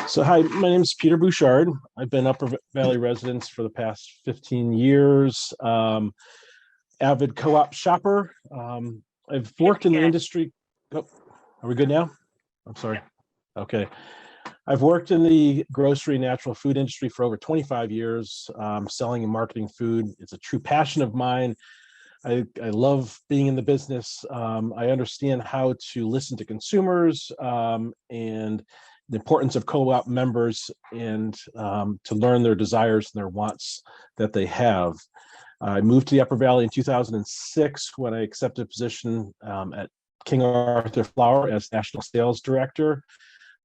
So hi, my name is Peter Bouchard. I've been Upper Valley resident for the past 15 years. Avid co-op shopper. I've worked in the industry. Oh, are we good now? I'm sorry. Okay. I've worked in the grocery and natural food industry for over 25 years, selling and marketing food. It's a true passion of mine. I love being in the business. I understand how to listen to consumers and the importance of co-op members and to learn their desires and their wants that they have. I moved to the Upper Valley in 2006 when I accepted a position at King Arthur Flour as National Sales Director,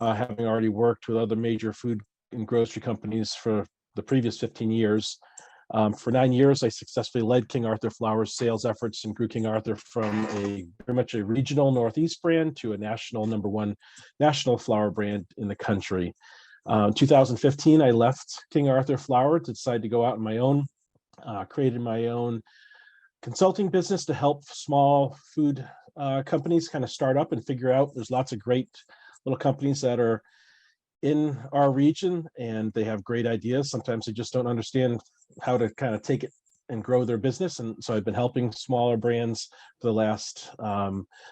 having already worked with other major food and grocery companies for the previous 15 years. For 9 years, I successfully led King Arthur Flour's sales efforts and grew King Arthur from very much a regional Northeast brand to a national #1 national flour brand in the country. 2015, I left King Arthur Flour to decide to go out on my own, created my own consulting business to help small food companies kind of start up and figure out. There's lots of great little companies that are in our region and they have great ideas. Sometimes they just don't understand how to kind of take it and grow their business. And so I've been helping smaller brands for the last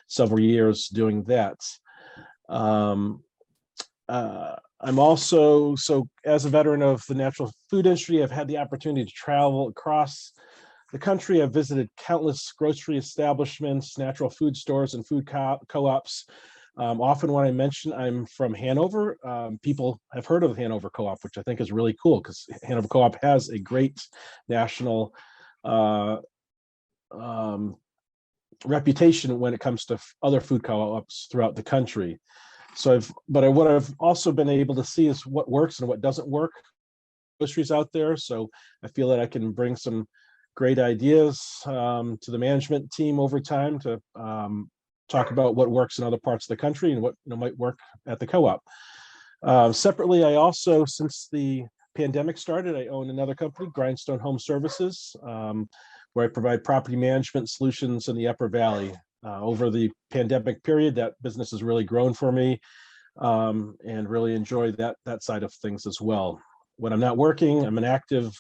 several years doing that. I'm also, so as a veteran of the natural food industry, I've had the opportunity to travel across the country. I've visited countless grocery establishments, natural food stores, and food co-ops. Often when I mention I'm from Hanover, people have heard of Hanover Co-op, which I think is really cool because Hanover Co-op has a great national reputation when it comes to other food co-ops throughout the country. So what I've also been able to see is what works and what doesn't work, groceries out there. So I feel that I can bring some great ideas to the management team over time to talk about what works in other parts of the country and what might work at the co-op. Separately, I also, since the pandemic started, I own another company, Grindstone Home Services, where I provide property management solutions in the Upper Valley. Over the pandemic period, that business has really grown for me and really enjoy that side of things as well. When I'm not working, I'm an active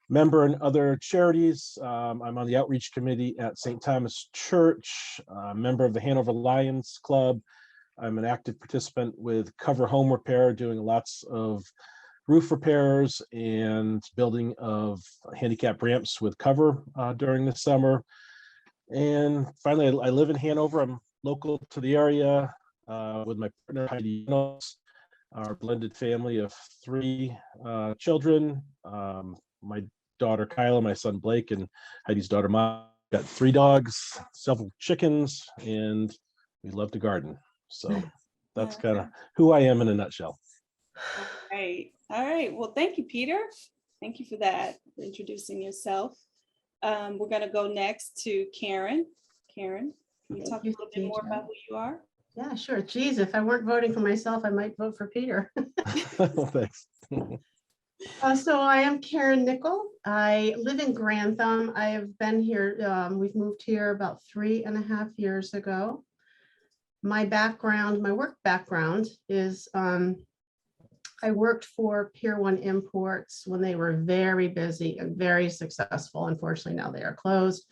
member in other charities. I'm on the outreach committee at St. Thomas Church, a member of the Hanover Lions Club. I'm an active participant with Cover Home Repair, doing lots of roof repairs and building of handicap ramps with Cover during the summer. And finally, I live in Hanover. I'm local to the area with my partner, Heidi, our blended family of 3 children. My daughter Kyla, my son Blake, and Heidi's daughter Ma. Got 3 dogs, several chickens, and we love to garden. So that's kind of who I am in a nutshell. All right. Well, thank you, Peter. Thank you for that, for introducing yourself. We're going to go next to Karen. Karen, can you talk a little bit more about who you are? Yeah, sure. Geez, if I weren't voting for myself, I might vote for Peter. Thanks. So I am Karen Nickel. I live in Grantham. I have been here, we've moved here about 3.5 years ago. My background, my work background is I worked for Pier 1 Imports when they were very busy and very successful. Unfortunately, now they are closed.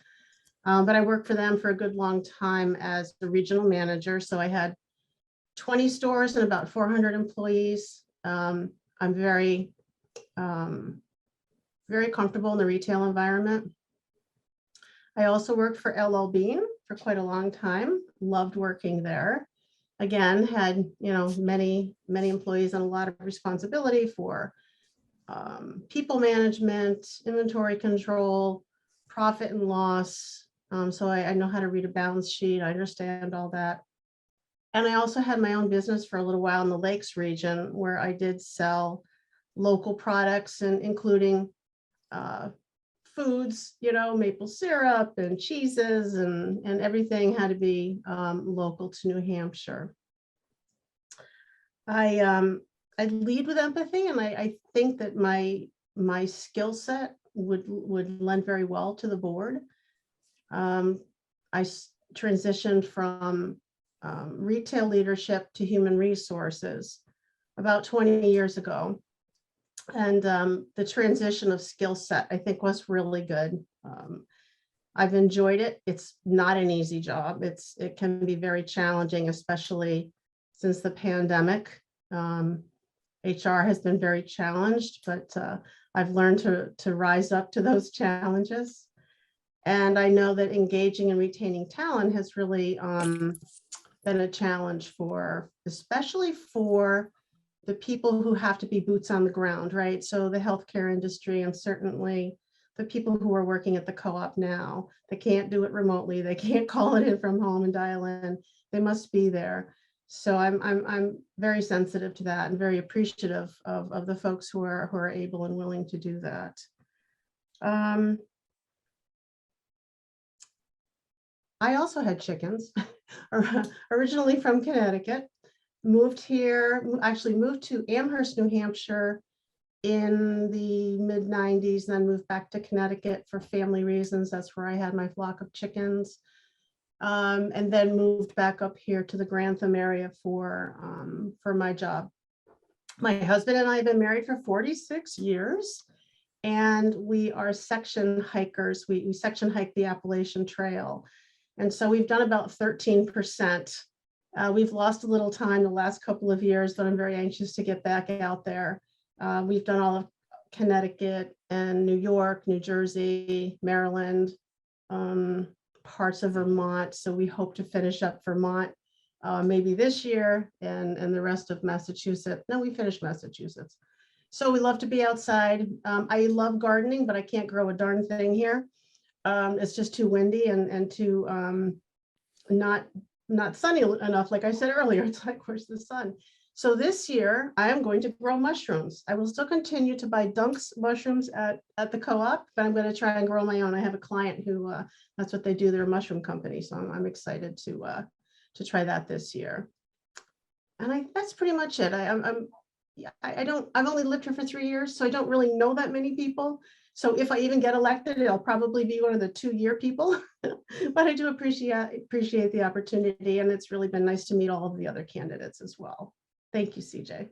But I worked for them for a good long time as the regional manager. So I had 20 stores and about 400 employees. I'm very comfortable in the retail environment. I also worked for LL Bean for quite a long time. Loved working there. Again, had many employees and a lot of responsibility for people management, inventory control, profit and loss. So I know how to read a balance sheet. I understand all that. And I also had my own business for a little while in the Lakes region where I did sell local products and including foods, maple syrup and cheeses and everything had to be local to New Hampshire. I lead with empathy, and I think that my skill set would lend very well to the board. I transitioned from retail leadership to human resources. about 20 years ago. And the transition of skill set, I think, was really good. I've enjoyed it. It's not an easy job. It can be very challenging, especially since the pandemic. HR has been very challenged, but I've learned to rise up to those challenges. And I know that engaging and retaining talent has really been a challenge for, especially for the people who have to be boots on the ground, right? So the healthcare industry, and certainly the people who are working at the co-op now, they can't do it remotely. They can't call it in from home and dial in. They must be there. So I'm very sensitive to that and very appreciative of the folks who are able and willing to do that. I also had chickens, originally from Connecticut, moved here, actually moved to Amherst, New Hampshire in the mid-90s, then moved back to Connecticut for family reasons. That's where I had my flock of chickens. And then moved back up here to the Grantham area for my job. My husband and I have been married for 46 years, and we are section hikers. We section hike the Appalachian Trail. And so we've done about 13%. We've lost a little time the last couple of years, but I'm very anxious to get back out there. We've done all of Connecticut and New York, New Jersey, Maryland, parts of Vermont. So we hope to finish up Vermont maybe this year, and the rest of Massachusetts. No, we finished Massachusetts. So we love to be outside. I love gardening, but I can't grow a darn thing here. It's just too windy and too not sunny enough. Like I said earlier, it's like, where's the sun? So this year I am going to grow mushrooms. I will still continue to buy Dunk's mushrooms at the co-op, but I'm going to try and grow my own. I have a client who that's what they do. They're a mushroom company. So I'm excited to try that this year. And that's pretty much it. I've only lived here for 3 years, so I don't really know that many people. So if I even get elected, I'll probably be one of the 2-year people. But I do appreciate the opportunity, and it's really been nice to meet all of the other candidates as well. Thank you, CJ.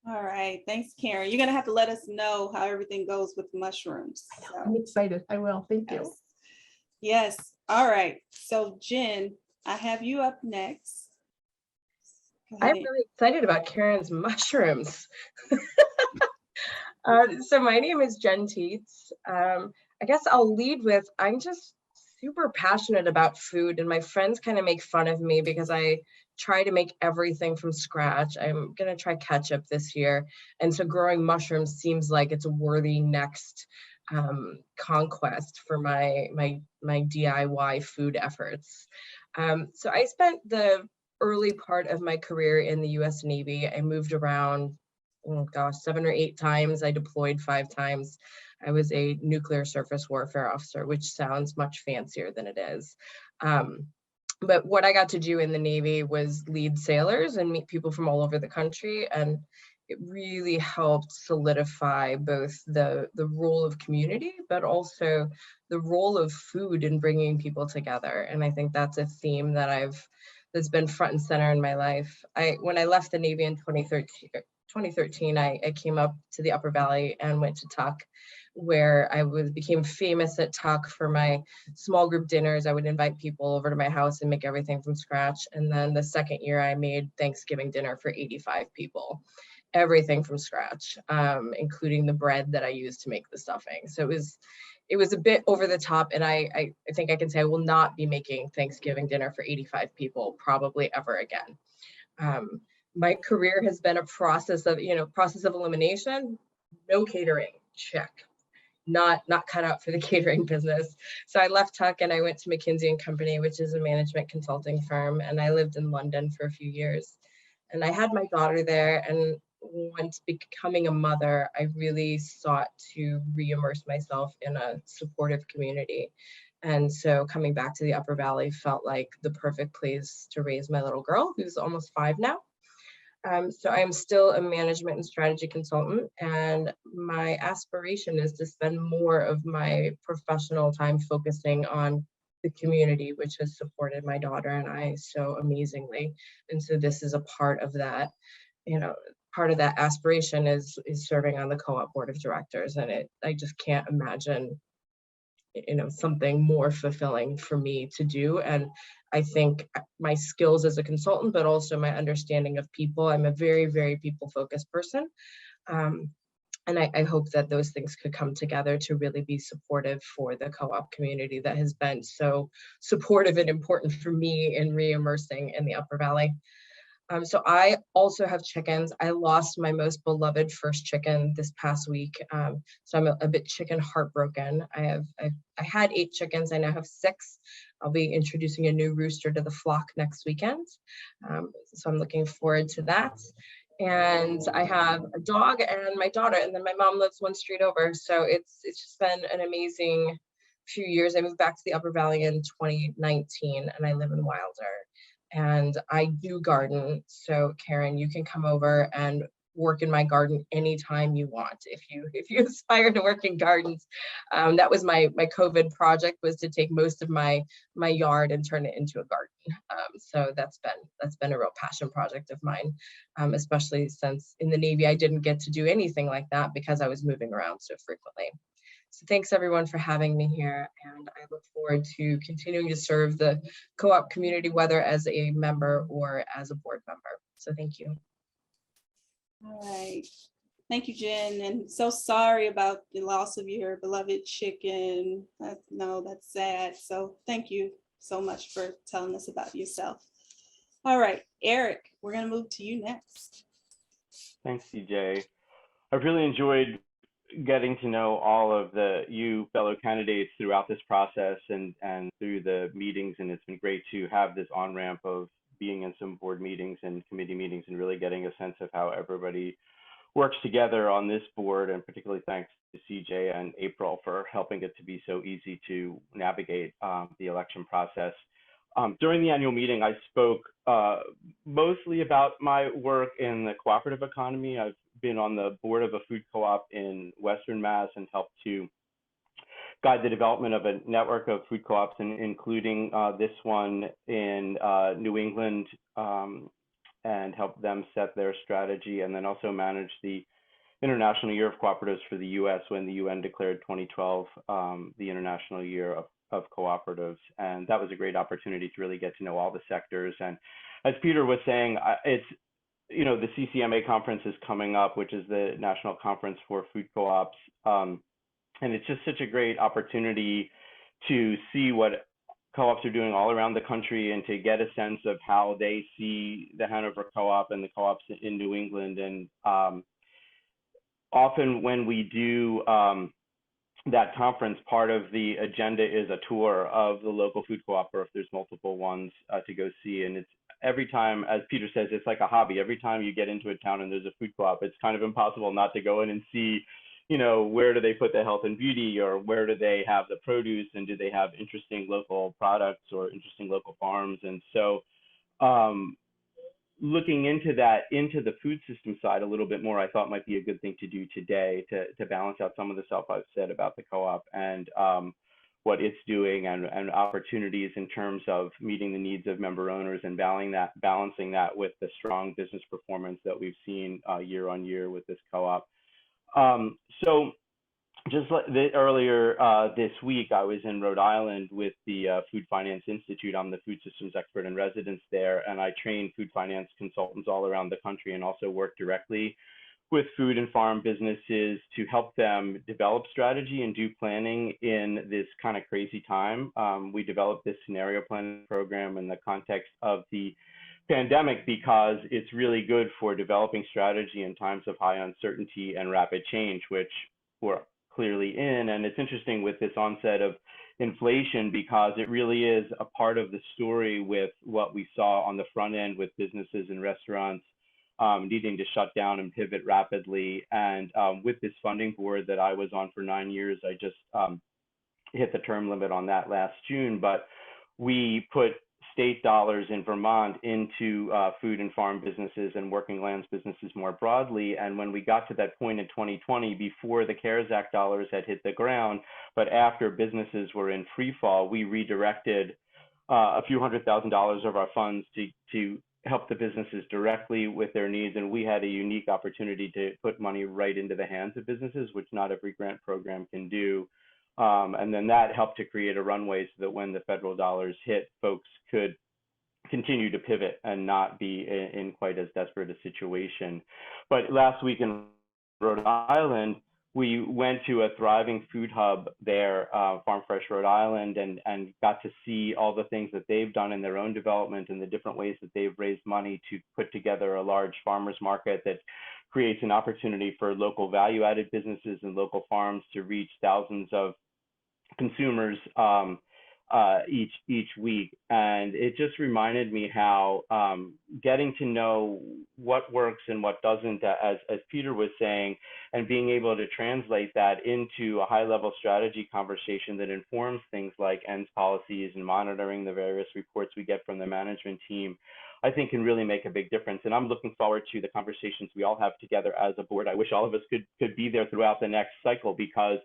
All right, thanks, Karen. You're gonna have to let us know how everything goes with mushrooms. So. I'm excited. I will. Thank you. Yes. All right. So Jen, I have you up next. I'm really excited about Karen's mushrooms. So my name is Jen Teets. I guess I'll lead with, I'm just super passionate about food, and my friends kind of make fun of me because I try to make everything from scratch. I'm gonna try ketchup this year. And so growing mushrooms seems like it's a worthy next conquest for my DIY food efforts. So I spent the early part of my career in the US Navy. I moved around, oh gosh, 7 or 8 times. I deployed 5 times. I was a nuclear surface warfare officer, which sounds much fancier than it is. But what I got to do in the Navy was lead sailors and meet people from all over the country. And it really helped solidify both the role of community, but also the role of food in bringing people together. And I think that's a theme that's been front and center in my life. When I left the Navy in 2013, I came up to the Upper Valley and went to Tuck, where I became famous at Tuck for my small group dinners. I would invite people over to my house and make everything from scratch. And then the second year I made Thanksgiving dinner for 85 people, everything from scratch, including the bread that I used to make the stuffing. So it was a bit over the top, and I think I can say I will not be making Thanksgiving dinner for 85 people probably ever again. My career has been a process of elimination. No catering, check. Not cut out for the catering business. So I left Tuck and I went to McKinsey & Company, which is a management consulting firm, and I lived in London for a few years. And I had my daughter there, and once becoming a mother, I really sought to re-immerse myself in a supportive community. And so coming back to the Upper Valley felt like the perfect place to raise my little girl, who's almost 5 now. So I'm still a management and strategy consultant, and my aspiration is to spend more of my professional time focusing on the community, which has supported my daughter and I so amazingly. And so this is a part of that. part of that aspiration is serving on the co-op board of directors. And I just can't imagine, something more fulfilling for me to do. And I think my skills as a consultant, but also my understanding of people, I'm a very, very people-focused person. And I hope that those things could come together to really be supportive for the co-op community that has been so supportive and important for me in re-immersing in the Upper Valley. So I also have chickens. I lost my most beloved first chicken this past week. So I'm a bit chicken heartbroken. I had 8 chickens. I now have 6. I'll be introducing a new rooster to the flock next weekend. So I'm looking forward to that. And I have a dog and my daughter, and then my mom lives one street over. So it's just been an amazing few years. I moved back to the Upper Valley in 2019, and I live in Wilder. And I do garden. So Karen, you can come over and work in my garden anytime you want. If you aspire to work in gardens, that was my COVID project, was to take most of my yard and turn it into a garden. So that's been a real passion project of mine, especially since in the Navy I didn't get to do anything like that because I was moving around so frequently. So thanks everyone for having me here, and I look forward to continuing to serve the co-op community, whether as a member or as a board member. So thank you. All right. Thank you, Jen. And so sorry about the loss of your beloved chicken. No, that's sad. So thank you so much for telling us about yourself. All right, Eric, we're going to move to you next. Thanks, CJ. I've really enjoyed getting to know all of you fellow candidates throughout this process and through the meetings, and it's been great to have this on-ramp of being in some board meetings and committee meetings and really getting a sense of how everybody works together on this board, and particularly thanks to CJ and April for helping it to be so easy to navigate the election process. During the annual meeting, I spoke mostly about my work in the cooperative economy. I've been on the board of a food co-op in Western Mass and helped to guide the development of a network of food co-ops, including this one in New England, and help them set their strategy, and then also manage the International Year of Cooperatives for the U.S. when the UN declared 2012 the International Year of Cooperatives. And that was a great opportunity to really get to know all the sectors. And as Peter was saying, it's, the CCMA conference is coming up, which is the National Conference for Food Co-ops. And it's just such a great opportunity to see what co-ops are doing all around the country and to get a sense of how they see the Hanover Co-op and the co-ops in New England. And often when we do that conference, part of the agenda is a tour of the local food co-op, or if there's multiple ones to go see. And it's every time, as Peter says, it's like a hobby. Every time you get into a town and there's a food co-op, it's kind of impossible not to go in and see, where do they put the health and beauty, or where do they have the produce, and do they have interesting local products or interesting local farms. And so looking into the food system side a little bit more, I thought might be a good thing to do today to balance out some of the stuff I've said about the co-op and what it's doing, and opportunities in terms of meeting the needs of member owners and balancing that with the strong business performance that we've seen year on year with this co-op. So just earlier this week, I was in Rhode Island with the Food Finance Institute. I'm the food systems expert in residence there, and I train food finance consultants all around the country and also work directly with food and farm businesses to help them develop strategy and do planning in this kind of crazy time. We developed this scenario planning program in the context of the pandemic because it's really good for developing strategy in times of high uncertainty and rapid change, which we're clearly in. And it's interesting with this onset of inflation because it really is a part of the story with what we saw on the front end with businesses and restaurants needing to shut down and pivot rapidly. And with this funding board that I was on for 9 years, I just hit the term limit on that last June, but we put state dollars in Vermont into food and farm businesses and working lands businesses more broadly. And when we got to that point in 2020, before the CARES Act dollars had hit the ground, but after businesses were in free fall, we redirected a few $100,000s of our funds to help the businesses directly with their needs, and we had a unique opportunity to put money right into the hands of businesses, which not every grant program can do. And then that helped to create a runway so that when the federal dollars hit, folks could continue to pivot and not be in quite as desperate a situation. But last week in Rhode Island, we went to a thriving food hub there, Farm Fresh Rhode Island, and got to see all the things that they've done in their own development and the different ways that they've raised money to put together a large farmers market that creates an opportunity for local value-added businesses and local farms to reach thousands of consumers each week. And it just reminded me how getting to know what works and what doesn't, as Peter was saying, and being able to translate that into a high-level strategy conversation that informs things like ends policies and monitoring the various reports we get from the management team, I think can really make a big difference. And I'm looking forward to the conversations we all have together as a board. I wish all of us could be there throughout the next cycle, because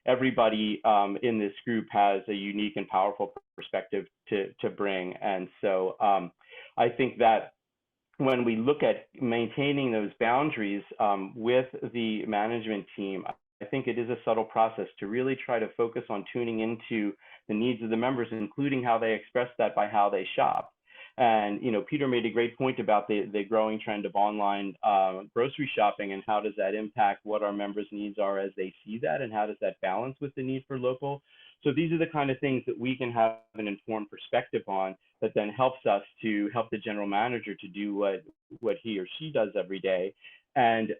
everybody in this group has a unique and powerful perspective to bring. And so I think that when we look at maintaining those boundaries with the management team, I think it is a subtle process to really try to focus on tuning into the needs of the members, including how they express that by how they shop. And, you know, Peter made a great point about the growing trend of online grocery shopping, and how does that impact what our members' needs are as they see that, and how does that balance with the need for local. So these are the kind of things that we can have an informed perspective on, that then helps us to help the general manager to do what he or she does every day. And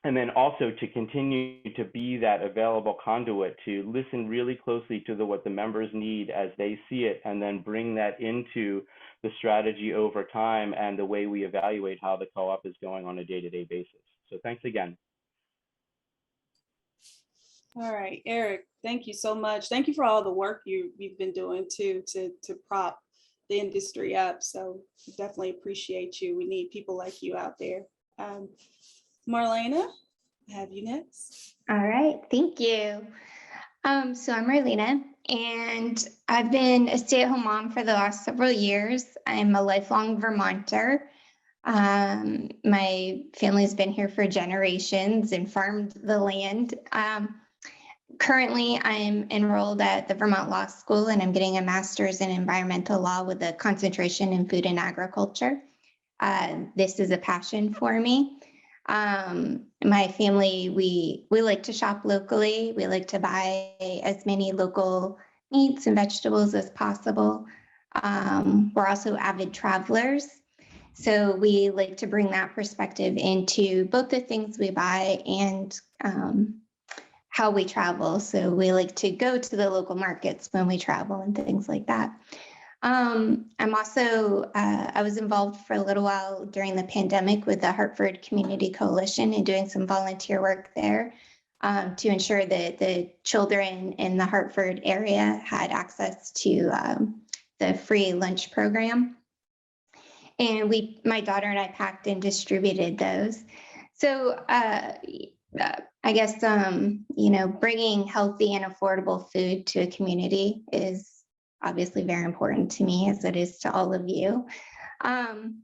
then also to continue to be that available conduit to listen really closely to what the members need as they see it, and then bring that into the strategy over time and the way we evaluate how the co-op is going on a day-to-day basis. So thanks again. All right, Eric, thank you so much. Thank you for all the work you've been doing too, to prop the industry up. So definitely appreciate you. We need people like you out there. Marlena, I have you next. All right, thank you. So I'm Marlena, and I've been a stay-at-home mom for the last several years. I'm a lifelong Vermonter. My family's been here for generations and farmed the land. Currently, I'm enrolled at the Vermont Law School, and I'm getting a master's in environmental law with a concentration in food and agriculture. This is a passion for me. My family, we like to shop locally. We like to buy as many local meats and vegetables as possible. We're also avid travelers. So we like to bring that perspective into both the things we buy and how we travel. So we like to go to the local markets when we travel and things like that. I'm also, I was involved for a little while during the pandemic with the Hartford Community Coalition and doing some volunteer work there to ensure that the children in the Hartford area had access to the free lunch program. And my daughter and I packed and distributed those. So I guess, you know, bringing healthy and affordable food to a community is obviously very important to me, as it is to all of you. Some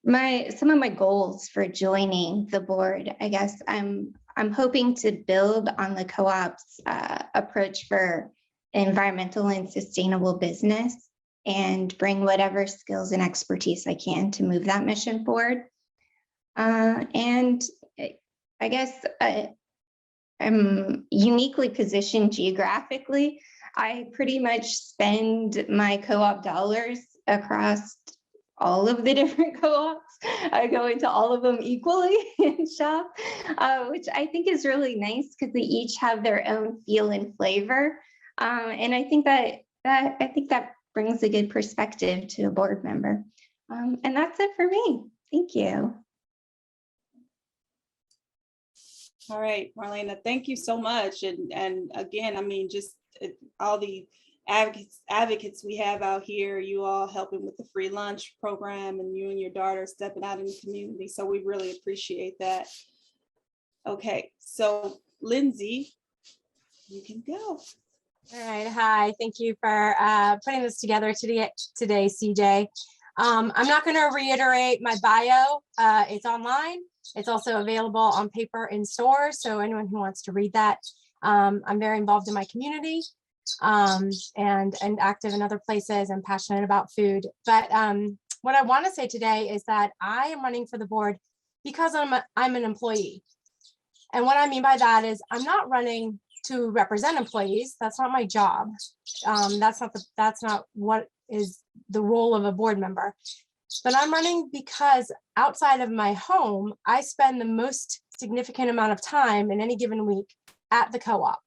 of my goals for joining the board, I guess I'm hoping to build on the co-op's approach for environmental and sustainable business, and bring whatever skills and expertise I can to move that mission forward. And I guess I'm uniquely positioned geographically. I pretty much spend my co-op dollars across all of the different co-ops. I go into all of them equally and shop, which I think is really nice because they each have their own feel and flavor. And I think that brings a good perspective to a board member. And that's it for me. Thank you. All right, Marlena, thank you so much. And again, I mean, just all the advocates we have out here, you all helping with the free lunch program, and you and your daughter stepping out in the community. So we really appreciate that. Okay, so Lindsay, you can go. All right, hi, thank you for putting this together today, CJ. I'm not going to reiterate my bio. It's online. It's also available on paper in stores. So anyone who wants to read that, I'm very involved in my community and active in other places. I'm passionate about food. But what I want to say today is that I am running for the board because I'm an employee. And what I mean by that is I'm not running to represent employees. That's not my job. That's not what is the role of a board member. But I'm running because outside of my home, I spend the most significant amount of time in any given week at the co-op,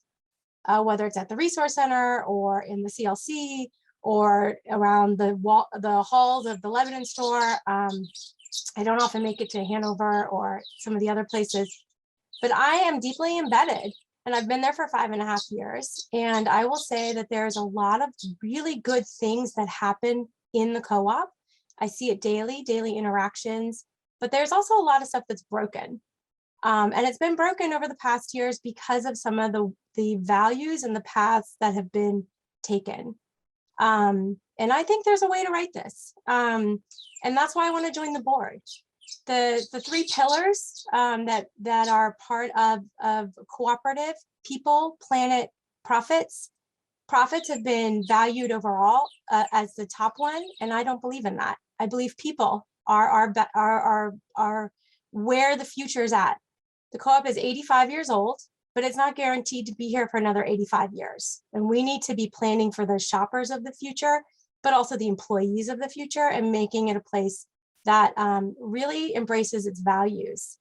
whether it's at the resource center or in the CLC or around the halls of the Lebanon store. I don't often make it to Hanover or some of the other places, but I am deeply embedded, and I've been there for 5.5 years. And I will say that there's a lot of really good things that happen in the co-op. I see it daily interactions, but there's also a lot of stuff that's broken. And it's been broken over the past years because of some of the values and the paths that have been taken. And I think there's a way to write this. And that's why I want to join the board. The 3 pillars that are part of cooperative: people, planet, profits. Profits have been valued overall as the top one, and I don't believe in that. I believe people are where the future is at. The co-op is 85 years old, but it's not guaranteed to be here for another 85 years. And we need to be planning for the shoppers of the future, but also the employees of the future, and making it a place that really embraces its values.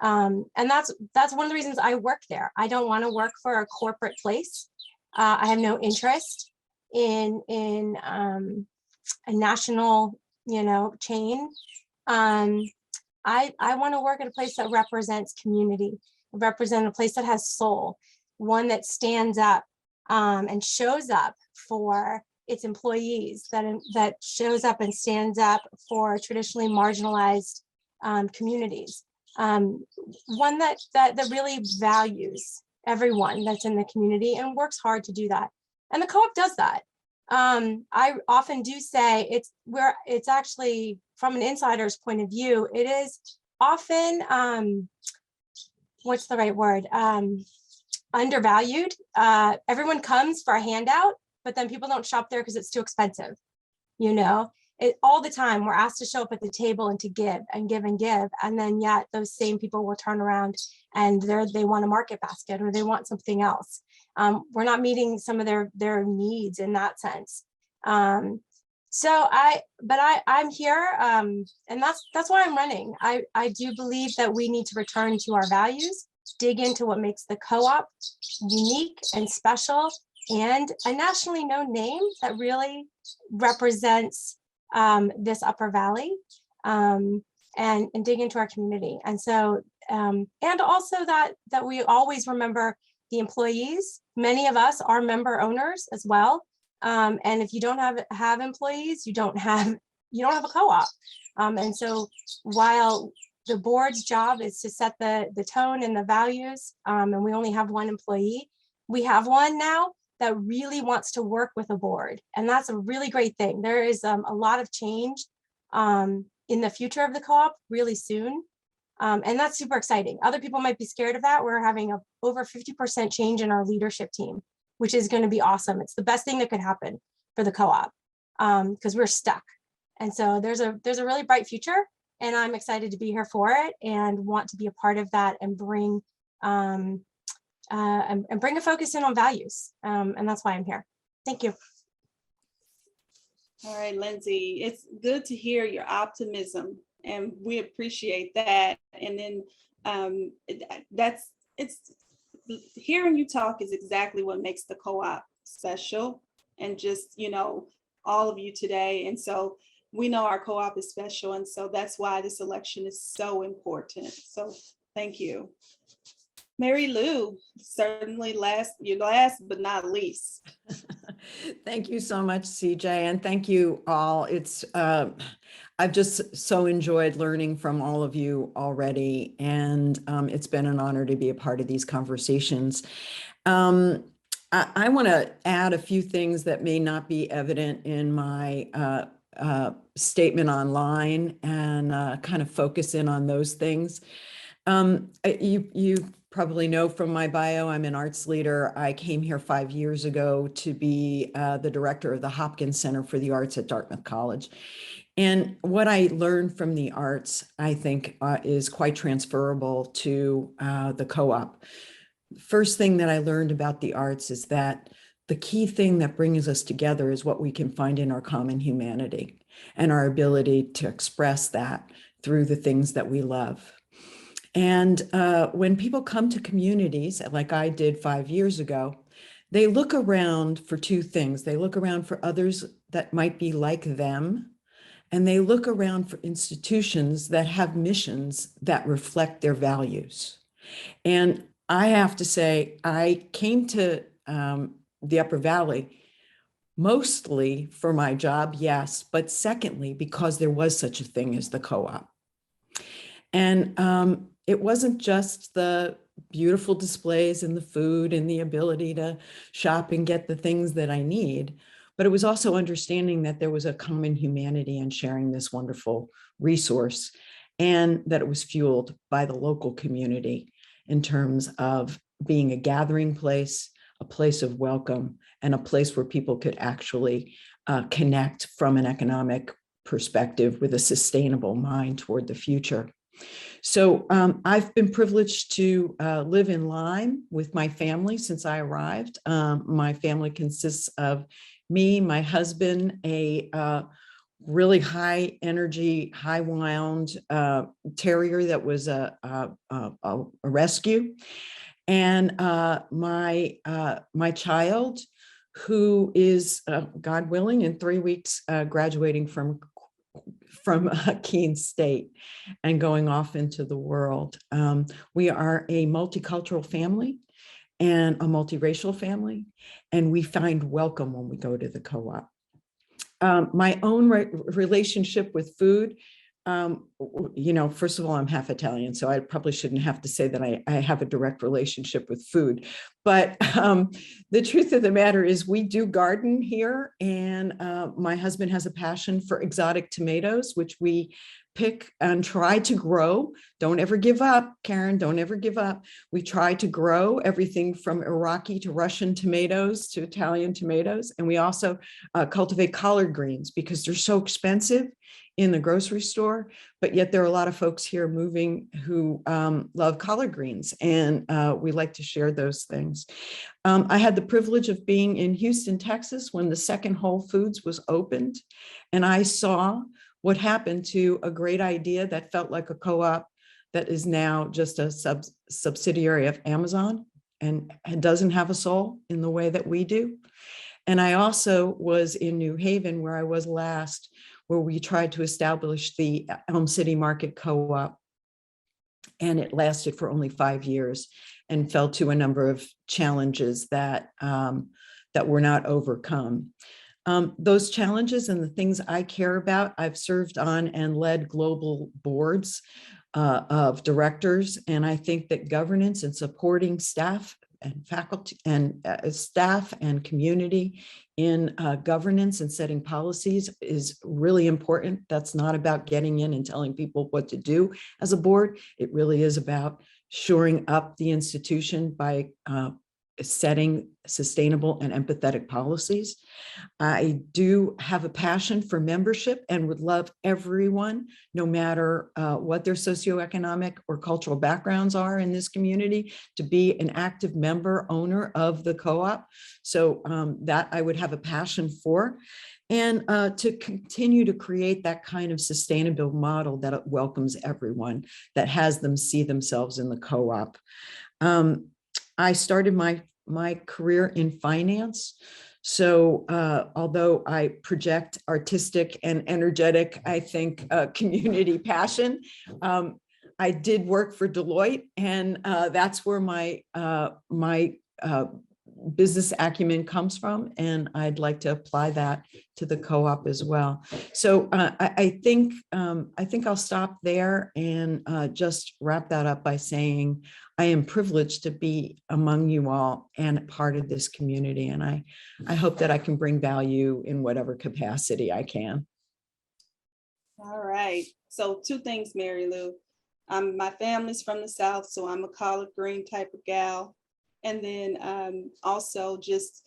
And that's one of the reasons I work there. I don't want to work for a corporate place. I have no interest in a national, chain. I want to work at a place that represents community, represent a place that has soul, one that stands up and shows up for its employees, that shows up and stands up for traditionally marginalized communities, one that really values everyone that's in the community and works hard to do that. And the co-op does that. I often do say it's actually, from an insider's point of view, it is often, what's the right word? Undervalued. Everyone comes for a handout, but then people don't shop there because it's too expensive. All the time we're asked to show up at the table and to give and give and give. And then yet those same people will turn around and they want a market basket or they want something else. We're not meeting some of their needs in that sense. I'm here, and that's why I'm running. I do believe that we need to return to our values, dig into what makes the co-op unique and special, and a nationally known name that really represents this Upper Valley, and dig into our community. And so, and also that we always remember the employees. Many of us are member owners as well. And if you don't have employees, you don't have a co-op. And so while the board's job is to set the tone and the values, and we only have one employee, we have one now that really wants to work with a board. And that's a really great thing. There is a lot of change in the future of the co-op really soon. And that's super exciting. Other people might be scared of that. We're having over 50% change in our leadership team, which is going to be awesome. It's the best thing that could happen for the co-op because we're stuck. And so there's a really bright future, and I'm excited to be here for it and want to be a part of that and bring a focus in on values. And that's why I'm here. Thank you. All right, Lindsay, it's good to hear your optimism, and we appreciate that. And then it's hearing you talk is exactly what makes the co-op special, and just, all of you today. And so we know our co-op is special. And so that's why this election is so important. So thank you. Mary Lou, certainly last but not least. Thank you so much, CJ, and thank you all. It's I've just so enjoyed learning from all of you already, and it's been an honor to be a part of these conversations. I want to add a few things that may not be evident in my statement online and kind of focus in on those things. You probably know from my bio, I'm an arts leader. I came here 5 years ago to be the director of the Hopkins Center for the Arts at Dartmouth College. And what I learned from the arts, I think, is quite transferable to the co-op. First thing that I learned about the arts is that the key thing that brings us together is what we can find in our common humanity and our ability to express that through the things that we love. And when people come to communities, like I did 5 years ago, they look around for two things. They look around for others that might be like them, and they look around for institutions that have missions that reflect their values. And I have to say, I came to the Upper Valley mostly for my job, yes, but secondly, because there was such a thing as the co-op. And it wasn't just the beautiful displays and the food and the ability to shop and get the things that I need, but it was also understanding that there was a common humanity in sharing this wonderful resource, and that it was fueled by the local community in terms of being a gathering place, a place of welcome, and a place where people could actually connect from an economic perspective with a sustainable mind toward the future. So I've been privileged to live in Lyme with my family since I arrived. My family consists of me, my husband, a really high energy, high wound terrier that was a rescue, and my child, who is, God willing, in 3 weeks graduating from Keene State and going off into the world. We are a multicultural family and a multiracial family, and we find welcome when we go to the co-op. My own relationship with food, first of all, I'm half Italian, so I probably shouldn't have to say that I have a direct relationship with food. But the truth of the matter is we do garden here, and my husband has a passion for exotic tomatoes, which we pick and try to grow. Don't ever give up, Karen, don't ever give up. We try to grow everything from Iraqi to Russian tomatoes to Italian tomatoes. And we also cultivate collard greens because they're so expensive in the grocery store, but yet there are a lot of folks here moving who love collard greens, and we like to share those things. I had the privilege of being in Houston, Texas when the second Whole Foods was opened, and I saw what happened to a great idea that felt like a co-op that is now just a subsidiary of Amazon and doesn't have a soul in the way that we do. And I also was in New Haven, where I was last, where we tried to establish the Elm City Market Co-op, and it lasted for only 5 years and fell to a number of challenges that were not overcome. Those challenges and the things I care about, I've served on and led global boards of directors, and I think that governance and supporting staff and faculty and staff and community in governance and setting policies is really important. That's not about getting in and telling people what to do as a board. It really is about shoring up the institution by setting sustainable and empathetic policies. I do have a passion for membership and would love everyone, no matter what their socioeconomic or cultural backgrounds are in this community, to be an active member, owner of the co-op. So that I would have a passion for. And to continue to create that kind of sustainable model that welcomes everyone, that has them see themselves in the co-op. I started my career in finance. So although I project artistic and energetic, I think community passion, I did work for Deloitte, and that's where my business acumen comes from, and I'd like to apply that to the co-op as well. So I think I'll stop there and just wrap that up by saying I am privileged to be among you all and part of this community, and I hope that I can bring value in whatever capacity I can. All right. So two things, Mary Lou. My family's from the South, so I'm a collard green type of gal. And then also just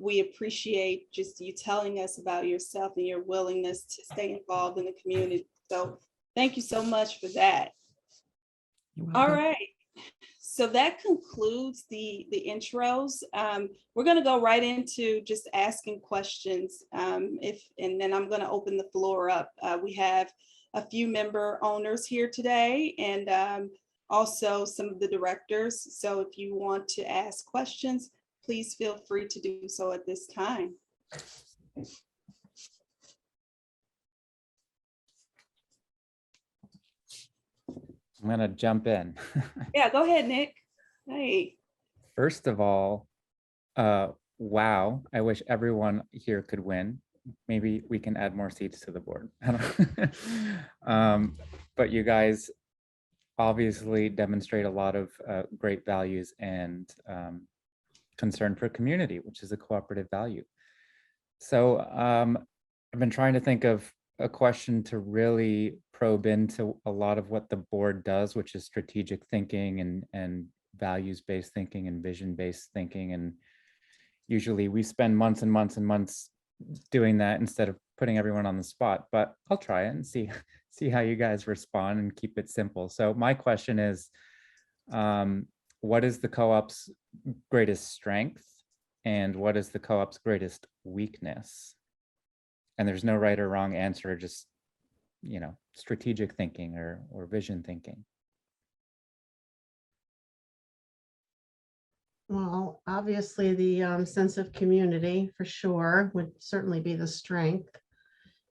we appreciate just you telling us about yourself and your willingness to stay involved in the community. So thank you so much for that. You're All welcome. right. So that concludes the intros. We're going to go right into just asking questions. And then I'm going to open the floor up. We have a few member owners here today and also some of the directors. So if you want to ask questions, please feel free to do so at this time. I'm going to jump in. Yeah, go ahead, Nick. Hey. First of all, wow, I wish everyone here could win. Maybe we can add more seats to the board. But you guys obviously demonstrate a lot of great values and concern for community, which is a cooperative value. So I've been trying to think of a question to really probe into a lot of what the board does, which is strategic thinking and values-based thinking and vision-based thinking. And usually we spend months and months and months doing that instead of putting everyone on the spot, but I'll try it and see how you guys respond and keep it simple. So my question is, what is the co-op's greatest strength and what is the co-op's greatest weakness? And there's no right or wrong answer, just, you know, strategic thinking or vision thinking. Well, obviously the sense of community for sure would certainly be the strength.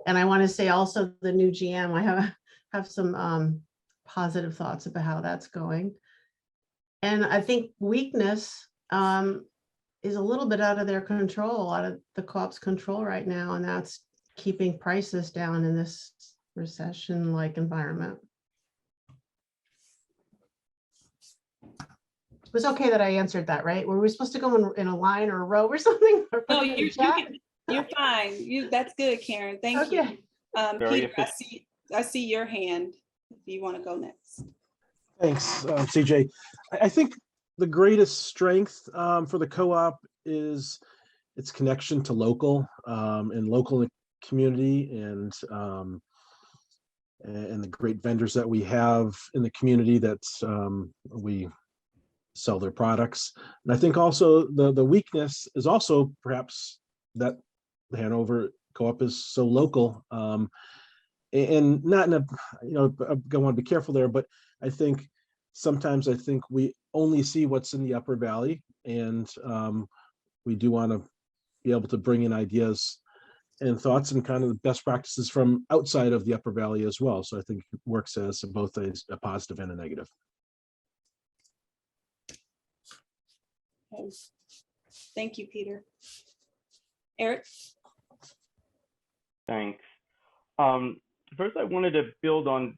And I want to say also the new GM, I have some positive thoughts about how that's going. And I think weakness is a little bit out of their control, out of the co-op's control right now, and that's keeping prices down in this recession-like environment. It was okay that I answered that, right? Were we supposed to go in a line or a row or something? Or No, put it in you're chat? fine. That's good, Karen. Thank Okay. you. Very Peter, I see your hand. If you want to go next. Thanks, CJ. I think the greatest strength for the co-op is its connection to local and local community and the great vendors that we have in the community that we sell their products. And I think also the weakness is also perhaps that the Hanover co-op is so local and not in a, you know, I want to be careful there, but I think sometimes we only see what's in the Upper Valley, and we do want to be able to bring in ideas and thoughts and kind of the best practices from outside of the Upper Valley as well. So I think it works as both a positive and a negative. Okay. Thank you, Peter. Eric? Thanks. First, I wanted to build on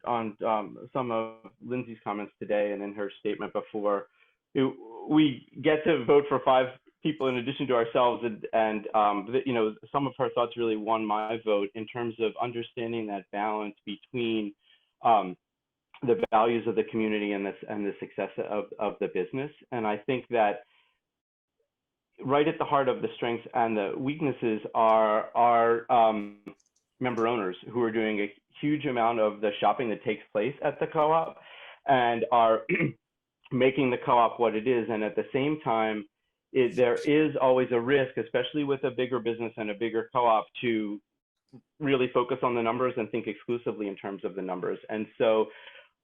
some of Lindsay's comments today and in her statement before. We get to vote for 5 people in addition to ourselves, and you know, some of her thoughts really won my vote in terms of understanding that balance between the values of the community and the success of the business. And I think that right at the heart of the strengths and the weaknesses are member owners who are doing a huge amount of the shopping that takes place at the co-op and are making the co-op what it is. And at the same time, there is always a risk, especially with a bigger business and a bigger co-op, to really focus on the numbers and think exclusively in terms of the numbers. And so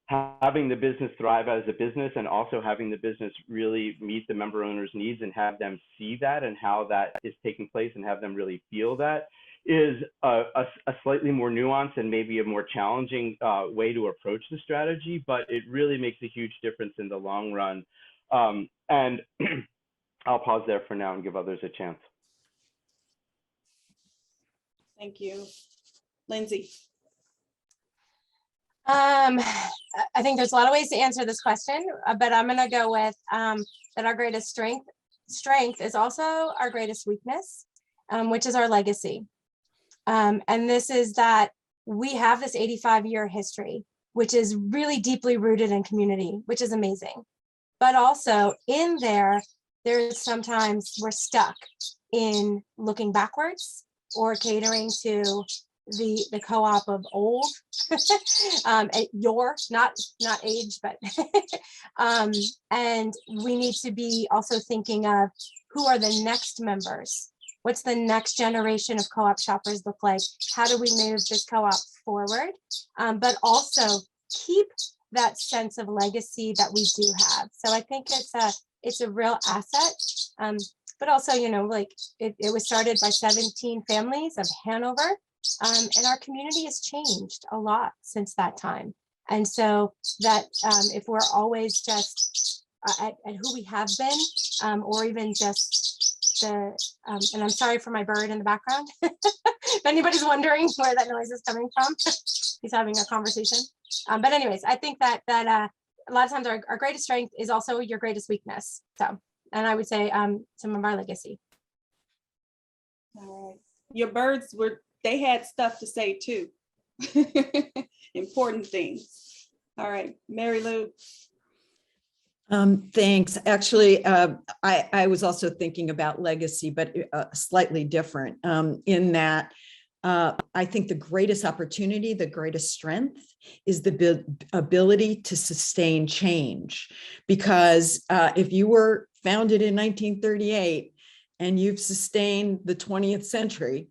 having the business thrive as a business and also having the business really meet the member owners' needs and have them see that and how that is taking place and have them really feel that is a slightly more nuanced and maybe a more challenging way to approach the strategy, but it really makes a huge difference in the long run. And I'll pause there for now and give others a chance. Thank you. Lindsay? I think there's a lot of ways to answer this question, but I'm going to go with that our greatest strength is also our greatest weakness, which is our legacy. And this is that we have this 85-year history, which is really deeply rooted in community, which is amazing. But also in there's sometimes we're stuck in looking backwards or catering to the co-op of old, not age, but and we need to be also thinking of who are the next members. What's the next generation of co-op shoppers look like? How do we move this co-op forward? But also keep that sense of legacy that we do have. So I think it's a real asset. But also, like it was started by 17 families of Hanover. And our community has changed a lot since that time. And so that if we're always just at who we have been, or even just and I'm sorry for my bird in the background. If anybody's wondering where that noise is coming from, he's having a conversation. But anyways, I think that a lot of times our greatest strength is also your greatest weakness. So, and I would say some of our legacy. All right. Your birds they had stuff to say too. Important things. All right, Mary Lou. Thanks. Actually, I was also thinking about legacy, but slightly different in that I think the greatest opportunity, the greatest strength is the ability to sustain change. Because if you were founded in 1938 and you've sustained the 20th century,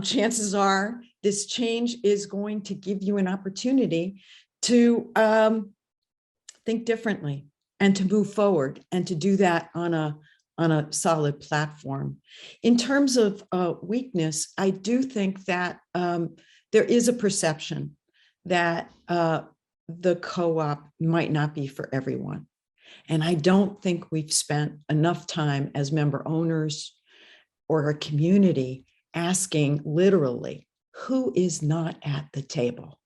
chances are this change is going to give you an opportunity to think differently and to move forward and to do that on a solid platform. In terms of weakness, I do think that there is a perception that the co-op might not be for everyone. And I don't think we've spent enough time as member owners or a community asking literally, who is not at the table,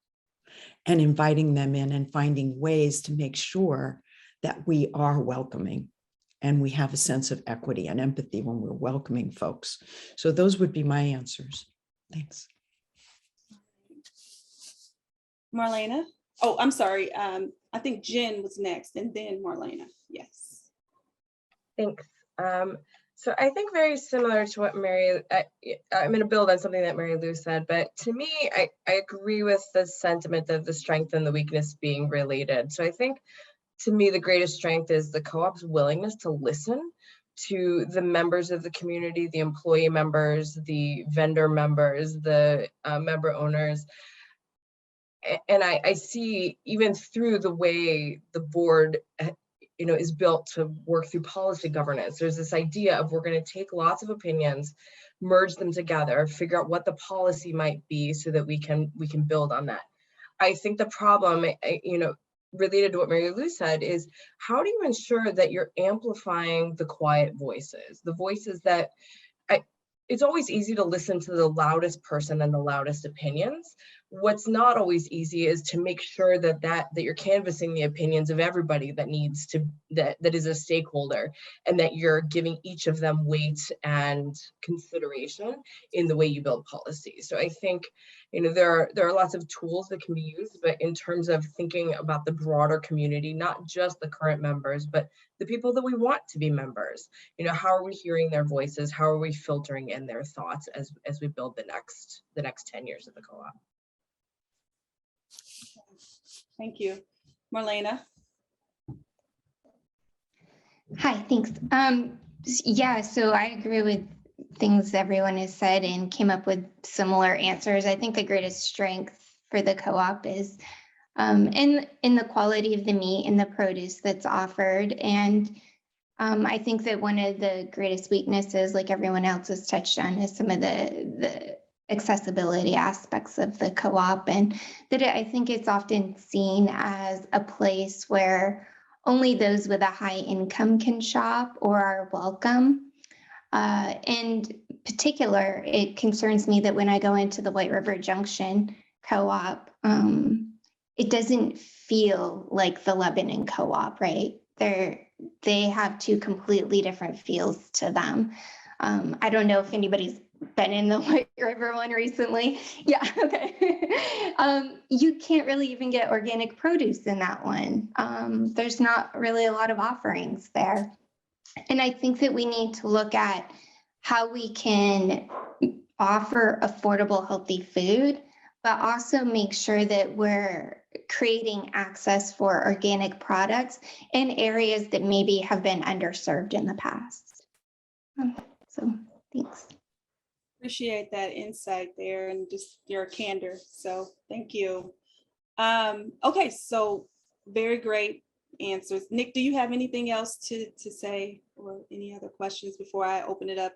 and inviting them in and finding ways to make sure that we are welcoming and we have a sense of equity and empathy when we're welcoming folks. So those would be my answers. Thanks. Marlena. Oh, I'm sorry. I think Jen was next and then Marlena. Yes. Thanks. So I think very similar to what I'm going to build on something that Mary Lou said, but to me, I agree with the sentiment of the strength and the weakness being related. So I think to me, the greatest strength is the co-op's willingness to listen to the members of the community, the employee members, the vendor members, the member owners. And I see even through the way the board is built to work through policy governance. There's this idea of we're going to take lots of opinions, merge them together, figure out what the policy might be so that we can build on that. I think the problem, related to what Mary Lou said, is how do you ensure that you're amplifying the quiet voices, the voices that it's always easy to listen to the loudest person and the loudest opinions. What's not always easy is to make sure that you're canvassing the opinions of everybody that needs to, that is a stakeholder, and that you're giving each of them weight and consideration in the way you build policy. So I think, there are lots of tools that can be used, but in terms of thinking about the broader community, not just the current members, but the people that we want to be members, how are we hearing their voices? How are we filtering in their thoughts as we build the next 10 years of the co-op? Thank you. Marlena. Hi, thanks. Yeah, so I agree with things everyone has said and came up with similar answers. I think the greatest strength for the co-op is in the quality of the meat and the produce that's offered. And I think that one of the greatest weaknesses, like everyone else has touched on, is some of the accessibility aspects of the co-op, and that I think it's often seen as a place where only those with a high income can shop or are welcome. In particular, it concerns me that when I go into the White River Junction co-op, it doesn't feel like the Lebanon co-op, right? They have two completely different feels to them. I don't know if anybody's been in the White River one recently. Yeah, okay. You can't really even get organic produce in that one. There's not really a lot of offerings there. And I think that we need to look at how we can offer affordable, healthy food, but also make sure that we're creating access for organic products in areas that maybe have been underserved in the past. So thanks. Appreciate that insight there and just your candor. So thank you. Okay, so very great answers. Nick, do you have anything else to say or any other questions before I open it up?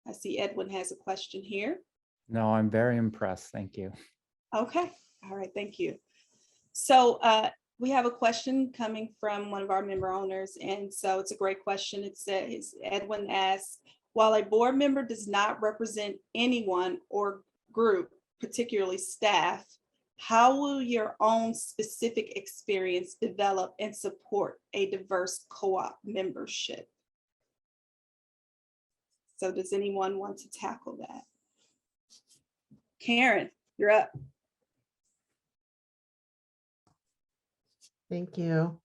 I see Edwin has a question here. No, I'm very impressed. Thank you. Okay, all right, thank you. So we have a question coming from one of our member owners, and so it's a great question. It says, Edwin asks, while a board member does not represent anyone or group, particularly staff, how will your own specific experience develop and support a diverse co-op membership? So does anyone want to tackle that? Karen, you're up. Thank you.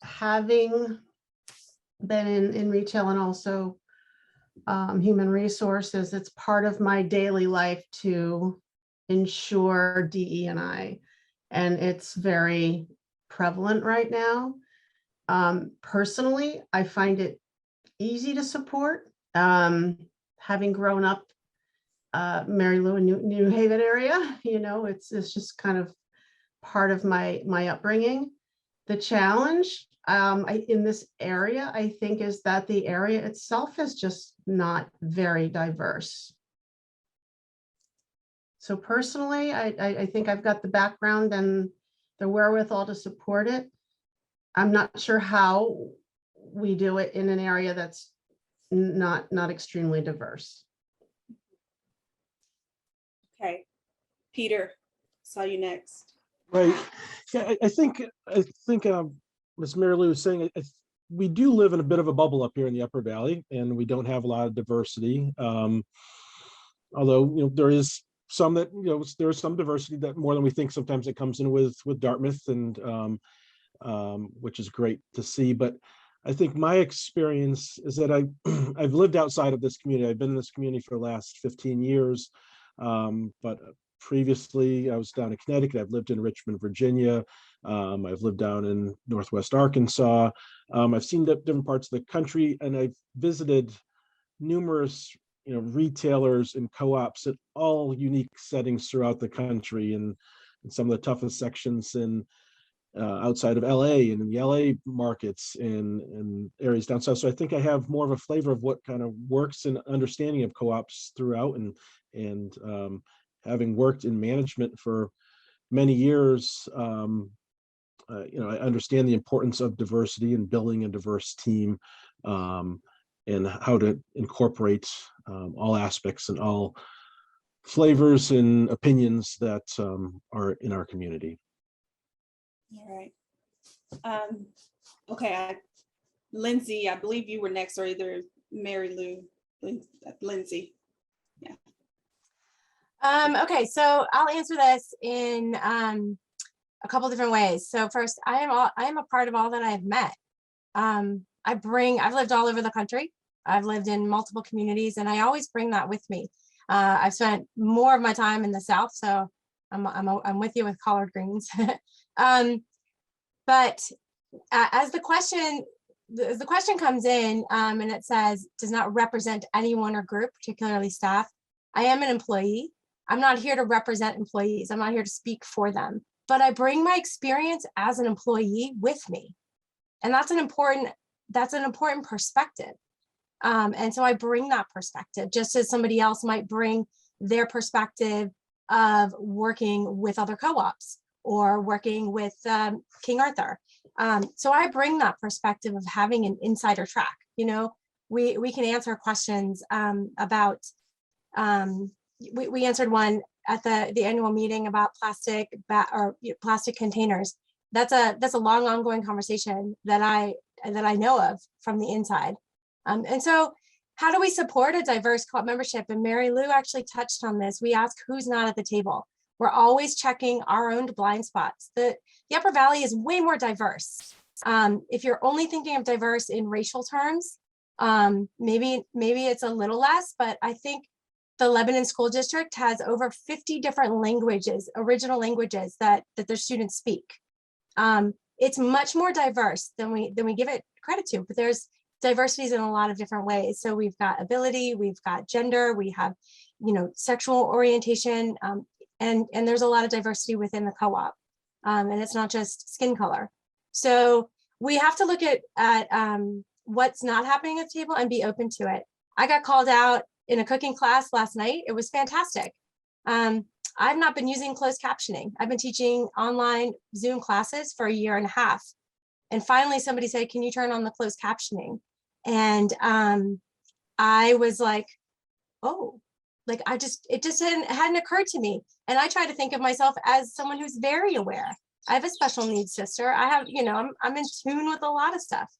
Having been in retail and also human resources, it's part of my daily life to ensure DE&I, and it's very prevalent right now. Personally, I find it easy to support. Having grown up Mary Lou in New Haven area, you know, it's just kind of part of my upbringing. The challenge in this area, I think, is that the area itself is just not very diverse. So personally, I think I've got the background and the wherewithal to support it. I'm not sure how we do it in an area that's not extremely diverse. Okay, Peter, saw you next. Right. Yeah, I think Ms. Mary Lou was saying, we do live in a bit of a bubble up here in the Upper Valley, and we don't have a lot of diversity. Although, you know, there is some that, you know, there is some diversity that more than we think sometimes it comes in with Dartmouth, and which is great to see. But I think my experience is that I've lived outside of this community. I've been in this community for the last 15 years. But previously I was down in Connecticut. I've lived in Richmond, Virginia. I've lived down in Northwest Arkansas. I've seen different parts of the country, and I've visited numerous, you know, retailers and co-ops at all unique settings throughout the country, and in some of the toughest sections in outside of LA and in the LA markets and areas down south. So I think I have more of a flavor of what kind of works and understanding of co-ops throughout, and having worked in management for many years, you know, I understand the importance of diversity and building a diverse team, and how to incorporate all aspects and all flavors and opinions that are in our community. All right. Okay, Lindsay, I believe you were next, or either Mary Lou, Lindsay. Yeah. Okay, so I'll answer this in a couple different ways. So first, I am a part of all that I've met. I've lived all over the country. I've lived in multiple communities, and I always bring that with me. I've spent more of my time in the South, so I'm with you with collard greens. But as the question comes in, and it says, does not represent anyone or group, particularly staff, I am an employee. I'm not here to represent employees. I'm not here to speak for them, but I bring my experience as an employee with me. And that's an important perspective. And so I bring that perspective, just as somebody else might bring their perspective of working with other co-ops or working with King Arthur. So I bring that perspective of having an insider track. You know, we can answer questions about, we answered one at the annual meeting about plastic containers. That's a long ongoing conversation that I know of from the inside. And so how do we support a diverse co-op membership? And Mary Lou actually touched on this. We ask who's not at the table. We're always checking our own blind spots. The Upper Valley is way more diverse. If you're only thinking of diverse in racial terms, maybe it's a little less, but I think the Lebanon School District has over 50 different languages, original languages that their students speak. It's much more diverse than we give it credit to, but there's diversities in a lot of different ways. So we've got ability, we've got gender, we have, sexual orientation, and there's a lot of diversity within the co-op. And it's not just skin color. So we have to look at what's not happening at the table and be open to it. I got called out in a cooking class last night. It was fantastic. I've not been using closed captioning. I've been teaching online Zoom classes for 1.5 years. And finally somebody said, can you turn on the closed captioning? And I was like, oh, like it just hadn't occurred to me. And I try to think of myself as someone who's very aware. I have a special needs sister. I have, I'm in tune with a lot of stuff.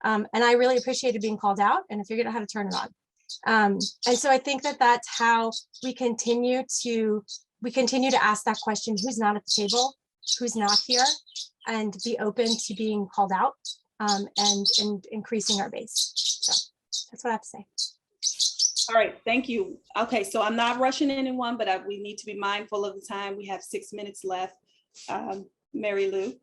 And I really appreciated being called out and I figured out how to turn it on. And so I think that's how we continue to ask that question, who's not at the table, who's not here, and be open to being called out and increasing our base. So that's what I have to say. All right, thank you. Okay, so I'm not rushing anyone, but we need to be mindful of the time. We have 6 minutes left. Mary Lou.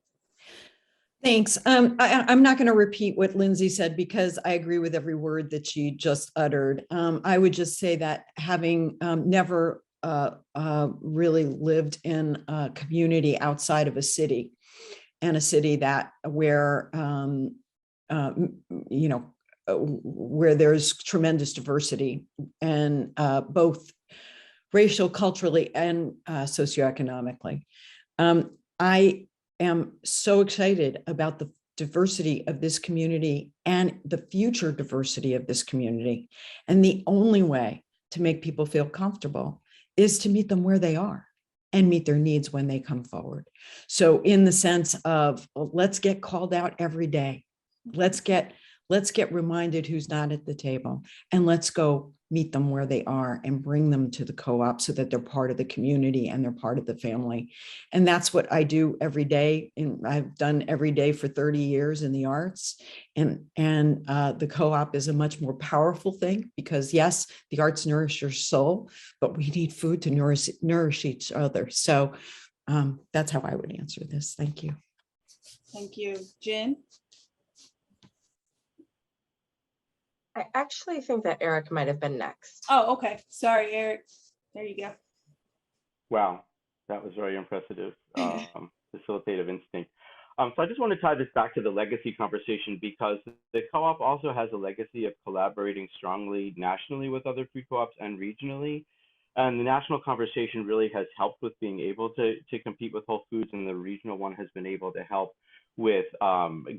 Thanks. I'm not going to repeat what Lindsay said because I agree with every word that she just uttered. I would just say that having never really lived in a community outside of a city, and a city where where there's tremendous diversity and both racial, culturally, and socioeconomically. I am so excited about the diversity of this community and the future diversity of this community. And the only way to make people feel comfortable is to meet them where they are and meet their needs when they come forward. So in the sense of, let's get called out every day. Let's get reminded who's not at the table, and let's go meet them where they are and bring them to the co-op so that they're part of the community and they're part of the family. And that's what I do every day. And I've done every day for 30 years in the arts. And the co-op is a much more powerful thing because yes, the arts nourish your soul, but we need food to nourish each other. So that's how I would answer this. Thank you. Thank you. Jen? I actually think that Eric might have been next. Oh, okay. Sorry, Eric. There you go. Wow, that was very impressive, facilitative instinct. So I just want to tie this back to the legacy conversation because the co-op also has a legacy of collaborating strongly nationally with other food co-ops and regionally. And the national conversation really has helped with being able to compete with Whole Foods, and the regional one has been able to help with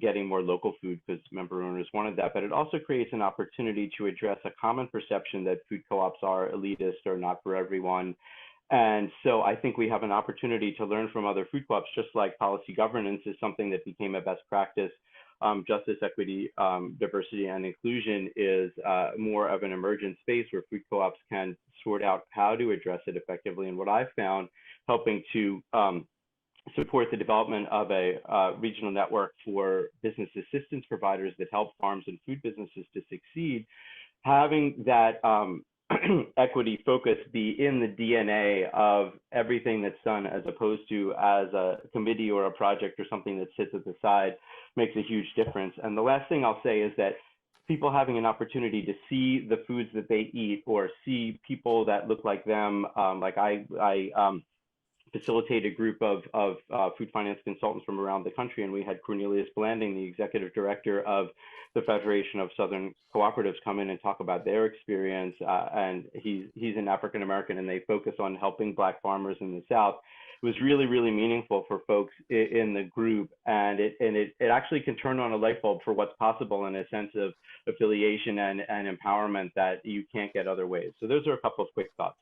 getting more local food because member owners wanted that. But it also creates an opportunity to address a common perception that food co-ops are elitist or not for everyone. And so I think we have an opportunity to learn from other food co-ops, just like policy governance is something that became a best practice. Justice, equity, diversity, and inclusion is more of an emergent space where food co-ops can sort out how to address it effectively. And what I've found helping to support the development of a regional network for business assistance providers that help farms and food businesses to succeed, having that equity focus be in the DNA of everything that's done, as opposed to as a committee or a project or something that sits at the side, makes a huge difference. And the last thing I'll say is that people having an opportunity to see the foods that they eat or see people that look like them, like I facilitate a group of food finance consultants from around the country, and we had Cornelius Blanding, the executive director of the Federation of Southern Cooperatives, come in and talk about their experience. And he's an African American, and they focus on helping Black farmers in the South. It was really, really meaningful for folks in the group, and it actually can turn on a light bulb for what's possible in a sense of affiliation and empowerment that you can't get other ways. So those are a couple of quick thoughts.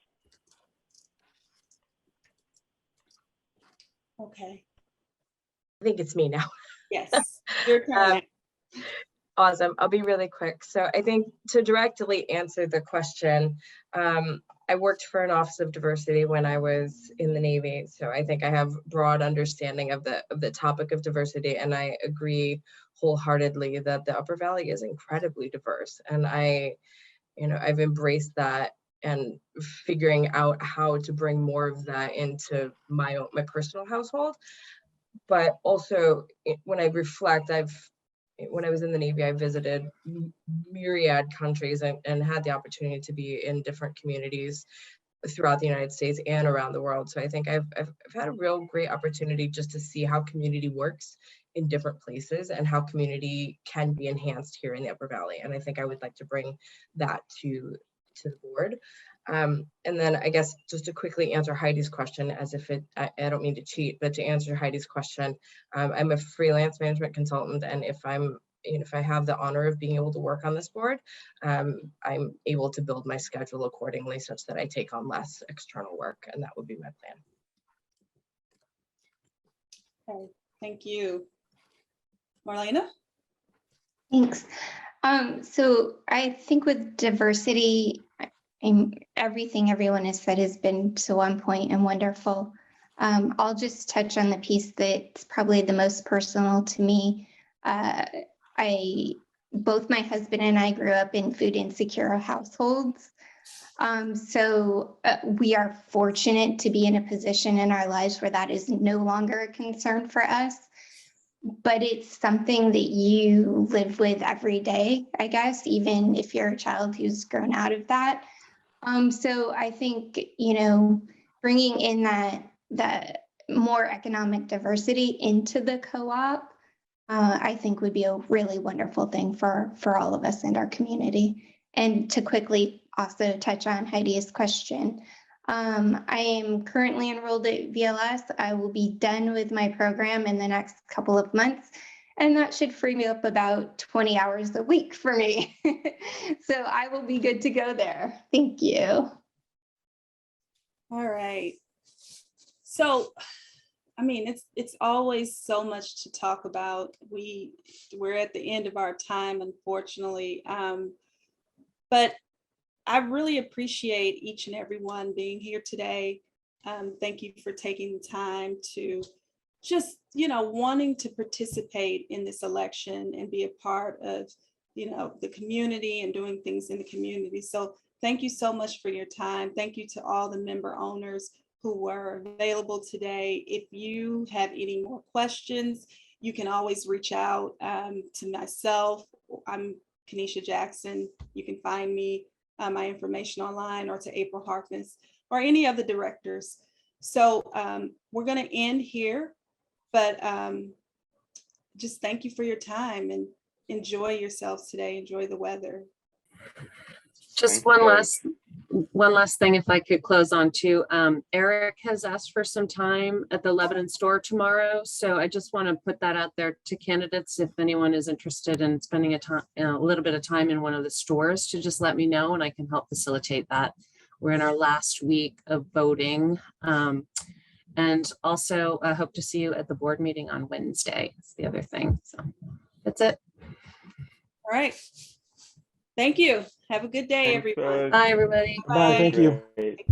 Okay. I think it's me now. Yes, your turn. Awesome. I'll be really quick. So I think to directly answer the question, I worked for an Office of Diversity when I was in the Navy. So I think I have broad understanding of the topic of diversity, and I agree wholeheartedly that the Upper Valley is incredibly diverse. And I've embraced that and figuring out how to bring more of that into my personal household. But also when I reflect, when I was in the Navy, I visited myriad countries and had the opportunity to be in different communities throughout the United States and around the world. So I think I've had a real great opportunity just to see how community works in different places and how community can be enhanced here in the Upper Valley. And I think I would like to bring that to the board. And then I guess just to quickly answer Heidi's question, as if I don't mean to cheat, but to answer Heidi's question, I'm a freelance management consultant, and if I have the honor of being able to work on this board, I'm able to build my schedule accordingly such that I take on less external work, and that would be my plan. Okay, thank you. Marlena? Thanks. So I think with diversity, everything everyone has said has been so on point and wonderful. I'll just touch on the piece that's probably the most personal to me. Both my husband and I grew up in food insecure households. So we are fortunate to be in a position in our lives where that is no longer a concern for us. But it's something that you live with every day, I guess, even if you're a child who's grown out of that. So I think, bringing in that more economic diversity into the co-op, I think would be a really wonderful thing for all of us and our community. And to quickly also touch on Heidi's question, I am currently enrolled at VLS. I will be done with my program in the next couple of months, and that should free me up about 20 hours a week for me. So I will be good to go there. Thank you. All right. So, I mean, it's always so much to talk about. We're at the end of our time, unfortunately. But I really appreciate each and every one being here today. Thank you for taking the time to just, wanting to participate in this election and be a part of, the community and doing things in the community. So thank you so much for your time. Thank you to all the member owners who were available today. If you have any more questions, you can always reach out to myself. I'm Kenesha Jackson. You can find me, my information online, or to April Harkness or any of the directors. So we're going to end here, but just thank you for your time and enjoy yourselves today. Enjoy the weather. Just one last thing, if I could close on too. Eric has asked for some time at the Lebanon store tomorrow. So I just want to put that out there to candidates. If anyone is interested in spending a little bit of time in one of the stores, to just let me know and I can help facilitate that. We're in our last week of voting. And also I hope to see you at the board meeting on Wednesday. That's the other thing. So that's it. All right. Thank you. Have a good day, Thanks, everyone. Bye, everybody. Bye, thank you. Great.